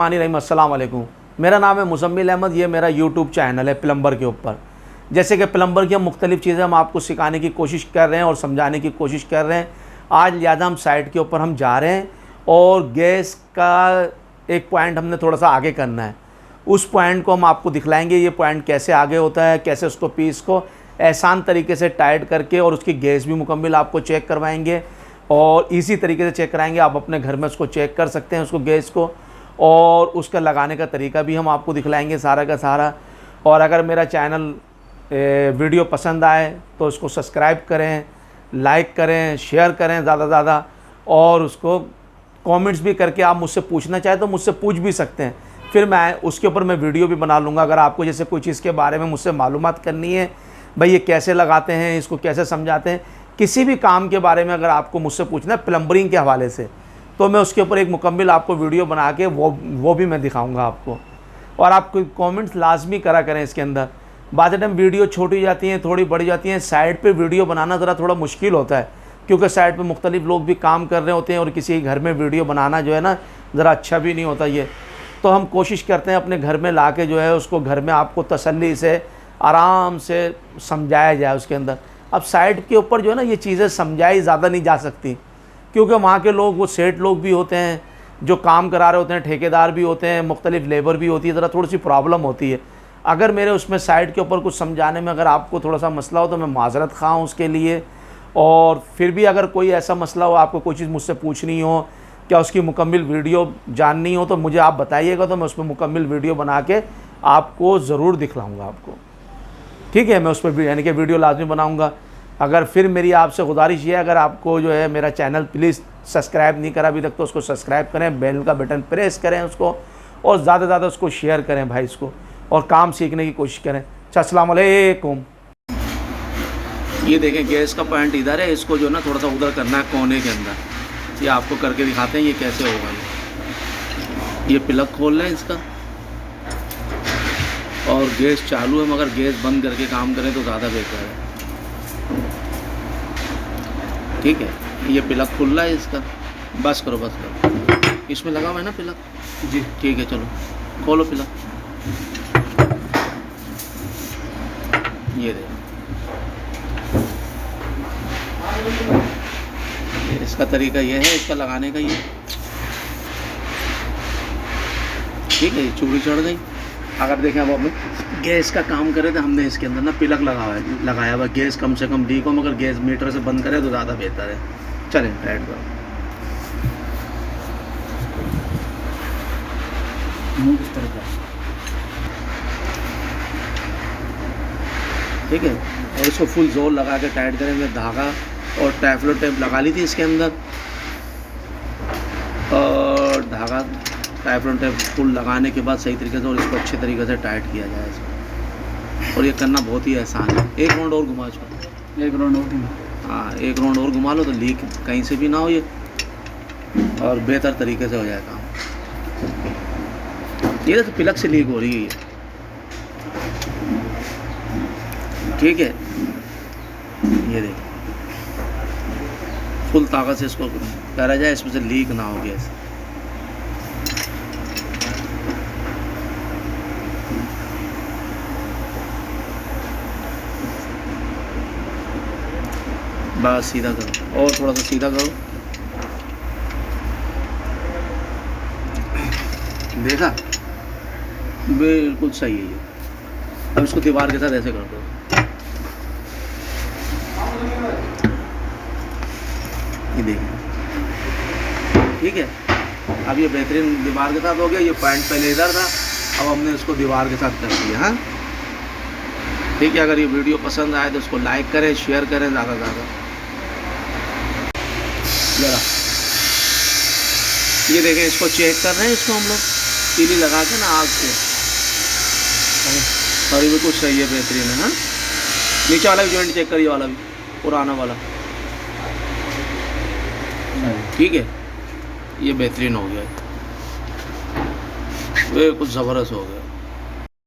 अस्सलाम वालेकुम। मेरा नाम है मुज़म्मिल अहमद। ये मेरा यूट्यूब चैनल है प्लम्बर के ऊपर। जैसे कि प्लम्बर की हम मुख्तलिफ़ चीज़ें हम आपको सिखाने की कोशिश कर रहे हैं और समझाने की कोशिश कर रहे हैं। आज लिहाजा हम साइट के ऊपर हम जा रहे हैं और गैस का एक पॉइंट हमने थोड़ा सा आगे करना है। उस पॉइंट को हम आपको दिखलाएंगे, ये पॉइंट कैसे आगे होता है, कैसे उसको पीस को आसान तरीके से टाइट करके और उसकी गैस भी मुकम्मल आपको चेक करवाएंगे और इसी तरीके से चेक कराएंगे। आप अपने घर में उसको चेक कर सकते हैं उसको गैस को, और उसका लगाने का तरीका भी हम आपको दिखलाएंगे सारा का सारा। और अगर मेरा चैनल वीडियो पसंद आए तो उसको सब्सक्राइब करें, लाइक करें, शेयर करें ज़्यादा से ज़्यादा, और उसको कमेंट्स भी करके आप मुझसे पूछना चाहें तो मुझसे पूछ भी सकते हैं। फिर मैं उसके ऊपर मैं वीडियो भी बना लूँगा। अगर आपको जैसे कोई चीज़ के बारे में मुझसे मालूमात करनी है, भाई ये कैसे लगाते हैं, इसको कैसे समझाते हैं, किसी भी काम के बारे में अगर आपको मुझसे पूछना है प्लम्बरिंग के हवाले से, तो मैं उसके ऊपर एक मुकम्मल आपको वीडियो बना के वो भी मैं दिखाऊंगा आपको। और आप कोई कमेंट्स लाजमी करा करें इसके अंदर। बाद टाइम वीडियो छोटी जाती हैं, थोड़ी बढ़ जाती हैं। साइड पे वीडियो बनाना ज़रा थोड़ा मुश्किल होता है क्योंकि साइड पे मुख्तलिफ लोग भी काम कर रहे होते हैं और किसी घर में वीडियो बनाना जो है ना ज़रा अच्छा भी नहीं होता ये। तो हम कोशिश करते हैं अपने घर में ला के जो है उसको घर में आपको तसल्ली से आराम से समझाया जाए उसके अंदर। अब साइड के ऊपर जो है ना ये चीज़ें समझाई ज़्यादा नहीं जा सकती क्योंकि वहाँ के लोग वो सेठ लोग भी होते हैं जो काम करा रहे होते हैं, ठेकेदार भी होते हैं, मुख्तलिफ लेबर भी होती है, ज़रा थोड़ी सी प्रॉब्लम होती है। अगर मेरे उसमें साइड के ऊपर कुछ समझाने में अगर आपको थोड़ा सा मसला हो तो मैं माज़रत ख़्वाह हूँ उसके लिए। और फिर भी अगर कोई ऐसा मसला हो, आपको कोई चीज़ मुझसे पूछनी हो, क्या उसकी मुकम्मल वीडियो जाननी हो, तो मुझे आप बताइएगा तो मैं उस पर मुकम्मल वीडियो बना के आपको ज़रूर दिखलाऊँगा आपको। ठीक है, मैं उस पर यानी कि वीडियो लाजमी बनाऊँगा। अगर फिर मेरी आपसे गुजारिश ये है, अगर आपको जो है मेरा चैनल प्लीज़ सब्सक्राइब नहीं करा अभी तक तो उसको सब्सक्राइब करें, बेल का बटन प्रेस करें उसको, और ज़्यादा से ज़्यादा उसको शेयर करें भाई इसको, और काम सीखने की कोशिश करें। अस्सलाम वालेकुम। ये देखें गैस का पॉइंट इधर है, इसको जो ना थोड़ा सा उधर करना है कोने के अंदर। ये आपको करके दिखाते हैं ये कैसे होगा। ये प्लग खोल लें इसका, और गैस चालू है मगर गैस बंद करके काम करें तो ज़्यादा बेहतर है। ठीक है, ये प्लग खुल रहा है इसका, बस करो बस करो। इसमें लगा हुआ है ना प्लग जी? ठीक है, चलो खोलो प्लग। ये देखो, इसका तरीका ये है इसका लगाने का। ये ठीक है, ये चूड़ी चढ़ गई। अगर देखें अब हमें गैस का काम करें तो हमने इसके अंदर ना प्लग लगाया हुआ। गैस कम से कम लीक हो मगर गैस मीटर से बंद करें तो ज़्यादा बेहतर है। चलें टाइट करो। किस तरह का, ठीक है, और इसको फुल जोर लगा के टाइट करें। मैं धागा और टेफ्लो टेप लगा ली थी इसके अंदर, और धागा टेफ्लॉन टेप फुल लगाने के बाद सही तरीके से और इसको अच्छे तरीके से टाइट किया जाए इसको। और ये करना बहुत ही आसान है। एक राउंड और घुमा इसको, एक राउंड और घुमा। हाँ, एक राउंड और घुमा लो तो लीक कहीं से भी ना हो ये, और बेहतर तरीके से हो जाए काम। ये तो प्लग से लीक हो रही है ये। ठीक है, ये देखो फुल ताकत से इसको करा जाए, इसमें से लीक ना हो गैस। बस सीधा करो और थोड़ा सा सीधा करो। देखा, बिल्कुल सही है ये। अब इसको दीवार के साथ ऐसे कर दो। ये देखिए, ठीक है, अब ये बेहतरीन दीवार के साथ हो गया। ये पॉइंट पहले इधर था, अब हमने इसको दीवार के साथ कर दिया। हाँ ठीक है, अगर ये वीडियो पसंद आए तो उसको लाइक करें, शेयर करें ज़्यादा से ज़्यादा। ज़रा ये देखें, इसको चेक कर रहे हैं, इसको हम लोग तीली लगा के ना आग से, और ये बिल्कुल सही है, बेहतरीन है। हाँ, नीचे वाला भी जॉइंट चेक करिए, वाला भी पुराना वाला। ठीक है, ये बेहतरीन हो गया, बिल्कुल ज़बरदस्त हो गया।